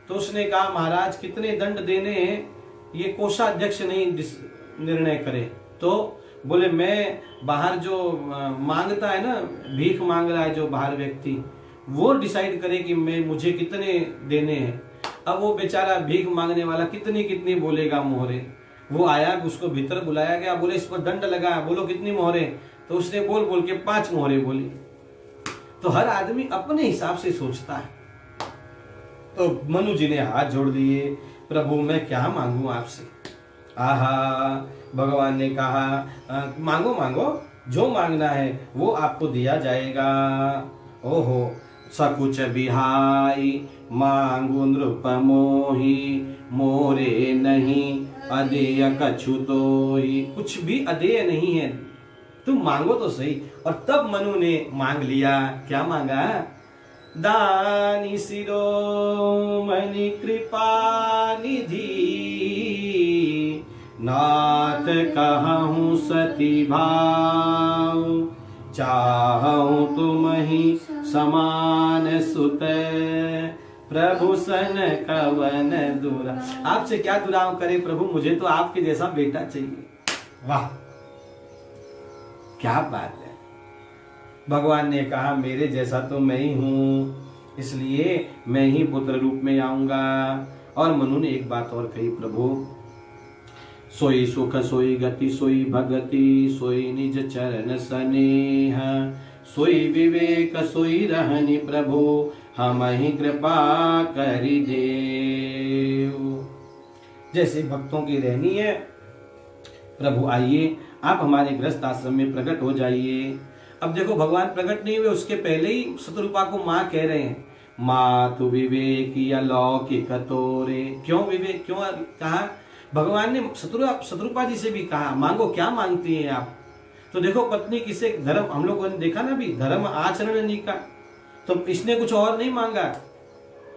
तो उसने कहा महाराज कितने दंड देने हैं ये कोषाध्यक्ष नहीं निर्णय करे। तो बोले मैं बाहर जो मांगता है ना, भीख मांग रहा है जो बाहर व्यक्ति, वो डिसाइड करे कि मैं मुझे कितने देने हैं। अब वो बेचारा भीख मांगने वाला कितनी कितनी बोलेगा मोहरे। वो आया, उसको भीतर बुलाया गया, बोले इस पर दंड लगाया, बोलो कितनी मोहरे। तो उसने बोल बोल के 5 मोहरे बोली। तो हर आदमी अपने हिसाब से सोचता है। तो मनु जी ने हाथ जोड़ दिए, प्रभु मैं क्या मांगू आपसे। आहा, भगवान ने कहा मांगो मांगो, जो मांगना है वो आपको दिया जाएगा। ओहो, सकुच बिहाई मांगु नृप मोही, मोरे नहीं अदेय कछु तोही। कुछ भी अदेय नहीं है, तुम मांगो तो सही। और तब मनु ने मांग लिया। क्या मांगा, दानी शिरोमणि कृपा निधि, नाथ कहूँ सती भाव, चाहूँ तुम ही समान सुत, प्रभु सन कवन दुरा। आपसे क्या दुराव करे प्रभु, मुझे तो आपके जैसा बेटा चाहिए। वाह क्या बात है। भगवान ने कहा मेरे जैसा तो मैं ही हूं, इसलिए मैं ही पुत्र रूप में आऊंगा। और मनु ने एक बात और कही, प्रभु सोई सुख सोई गति सोई भगति, सोई निज चरण स्नेह, सोई विवेक सोई रहनी, प्रभु हम ही कृपा करी देव। जैसे भक्तों की रहनी है, प्रभु आइए आप हमारे गृहस्थ आश्रम में प्रकट हो जाइए। अब देखो भगवान प्रकट नहीं हुए, उसके पहले ही शत्रुपा को माँ कह रहे हैं, मातु विवेक या लौकिक तोरे। क्यों विवेक, क्यों कहा भगवान ने शत्रुपा जी से भी कहा मांगो, क्या मांगती हैं आप। तो देखो पत्नी किसे धर्म, हम लोगों ने देखा ना भी, धर्म आचरण नहीं का, तो इसने कुछ और नहीं मांगा।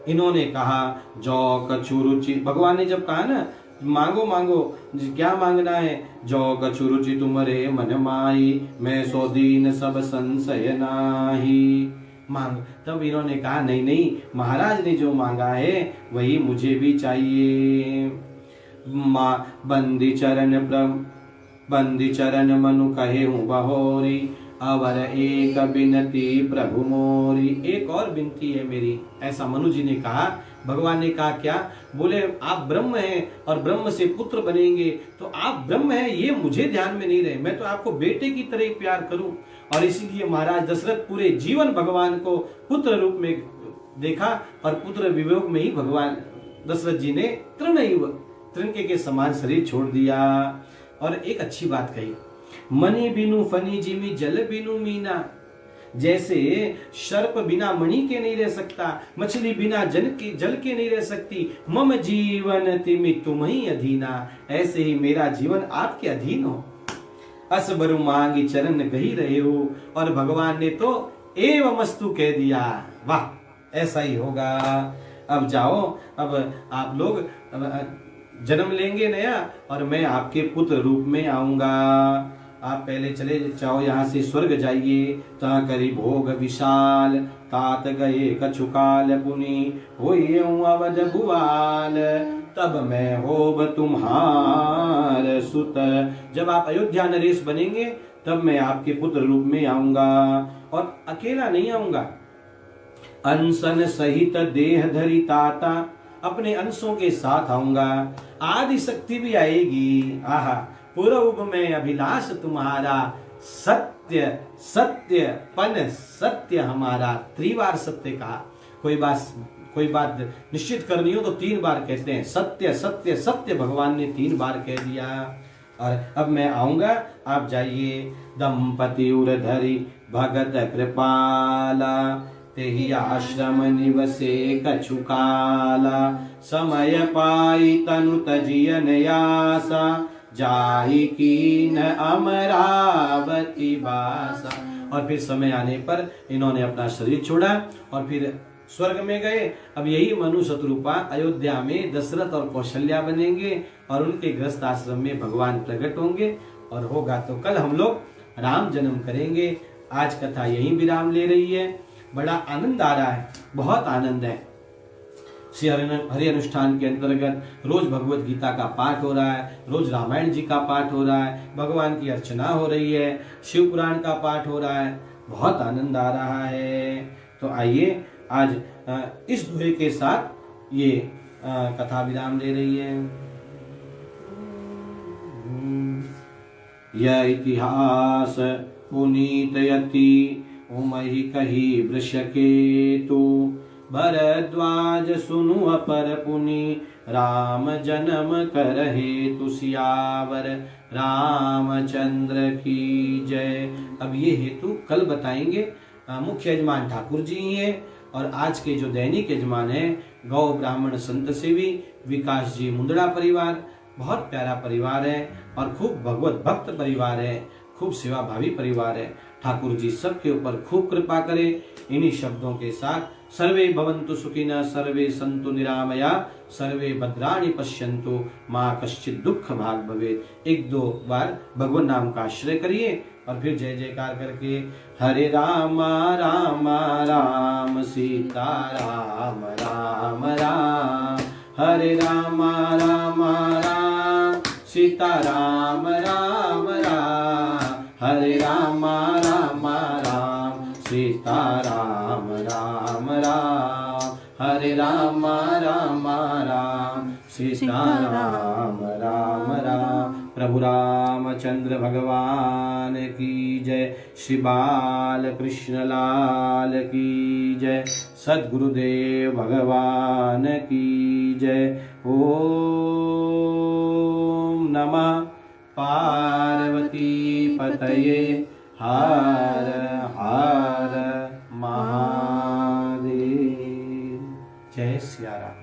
इन्होंने कहा जौ कछु रुचि। भगवान ने जब कहा ना मांगो मांगो, क्या मांगना है, जौ कछु रुचि तुम्हारे मन माई, मैं सो दीन सब संशय नाही मांग। तब इन्होंने कहा नहीं नहीं, महाराज ने जो मांगा है वही मुझे भी चाहिए। बंदी चरण मनु कहे हूँ बहोरी, अवर एक बिनती प्रभु मोरी। एक और विनती है मेरी, ऐसा मनु जी ने कहा। भगवान ने कहा क्या, बोले आप ब्रह्म हैं और ब्रह्म से पुत्र बनेंगे, तो आप ब्रह्म हैं ये मुझे ध्यान में नहीं रहे, मैं तो आपको बेटे की तरह प्यार करूं। और इसीलिए महाराज दशरथ पूरे जीवन भगवान को पुत्र रूप में देखा और पुत्र वियोग में ही भगवान दशरथ जी ने तृणके के समान शरीर छोड़ दिया। और एक अच्छी बात कही, मणि बिनु फनी जिमी जल बिनु मीना। जैसे सर्प बिना मणि के नहीं रह सकता, मछली बिना जल के नहीं रह सकती, मम जीवन तिमि तुम ही अधीना, ऐसे ही मेरा जीवन आपके अधीन हो। अस बरु मांगी चरण गही रहे हो, और भगवान ने तो एवमस्तु कह दिया। वाह, ऐसा ही होगा। अब जाओ, अब आप लोग जन्म लेंगे नया और मैं आपके पुत्र रूप में आऊंगा। आप पहले चले जाओ, यहाँ से स्वर्ग जाइए। ता करी भोग विशाल, तात गए कछुकाल पुनि, होइए अवध भुवाल, तब मैं होब तुम्हार सुत। जब आप अयोध्या नरेश बनेंगे तब मैं आपके पुत्र रूप में आऊंगा, और अकेला नहीं आऊंगा, अंसन सहित देह धरी ताता, अपने अंशों के साथ आऊंगा। आदि शक्ति भी आएगी। आहा, पूर्व में अभिलाष तुम्हारा, सत्य सत्य पन सत्य हमारा। त्रिबार सत्य कहा। कोई बात निश्चित करनी हो तो 3 बार कहते हैं, सत्य सत्य सत्य भगवान ने 3 बार कह दिया। और अब मैं आऊंगा, आप जाइए। दंपति उर धरी भगत कृपाला, तेहि आश्रम निवसे कछुकाला, समय पाई तनु तजियन यासा, जाहि कीन अमरावती बासा। और फिर समय आने पर इन्होंने अपना शरीर छोड़ा और फिर स्वर्ग में गए। अब यही मनु शत्रुपा अयोध्या में दशरथ और कौशल्या बनेंगे और उनके गृहस्थ आश्रम में भगवान प्रकट होंगे। और होगा तो कल हम लोग राम जन्म करेंगे। आज कथा यहीं विराम ले रही है। बड़ा आनंद आ रहा है, बहुत आनंद है। श्री हरि अनुष्ठान के अंतर्गत रोज भगवत गीता का पाठ हो रहा है, रोज रामायण जी का पाठ हो रहा है, भगवान की अर्चना हो रही है, शिव पुराण का पाठ हो रहा है, बहुत आनंद आ रहा है। तो आइए आज इस दुहे के साथ ये कथा विराम ले रही है। यह इतिहास पुनीत यति, उमहि कही वृषकेतु, भरद्वाज सुनु अपर पुनि, राम जन्म कर हेतु, सियावर रामचंद्र की जय। अब ये हेतु कल बताएंगे। मुख्य यजमान ठाकुर जी हैं और आज के जो दैनिक यजमान है गौ ब्राह्मण संत सेवी विकास जी मुंदड़ा परिवार। बहुत प्यारा परिवार है और खूब भगवत भक्त परिवार है, खूब सेवा भावी परिवार है। ठाकुर जी सबके ऊपर खूब कृपा करे। इन्हीं शब्दों के साथ सर्वे भवन्तु सुखिनः, सर्वे सन्तु निरामया, सर्वे भद्राणि पश्यन्तु, माँ कश्चित् दुःख भाग् भवेत्। 1-2 बार भगवान नाम का आश्रय करिए और फिर जय जयकार करके हरे राम राम राम सीता राम राम राम, हरे राम राम राम सीता राम राम राम, हरे राम राम राम सीता राम राम राम, हरे राम राम राम सीता राम राम राम। प्रभु रामचंद्र भगवान की जय। श्री बाल कृष्ण लाल की जय। सद्गुरुदेव भगवान की जय। ओम नमः पार्वती पतये हर हर महादेव। जय सिया राम।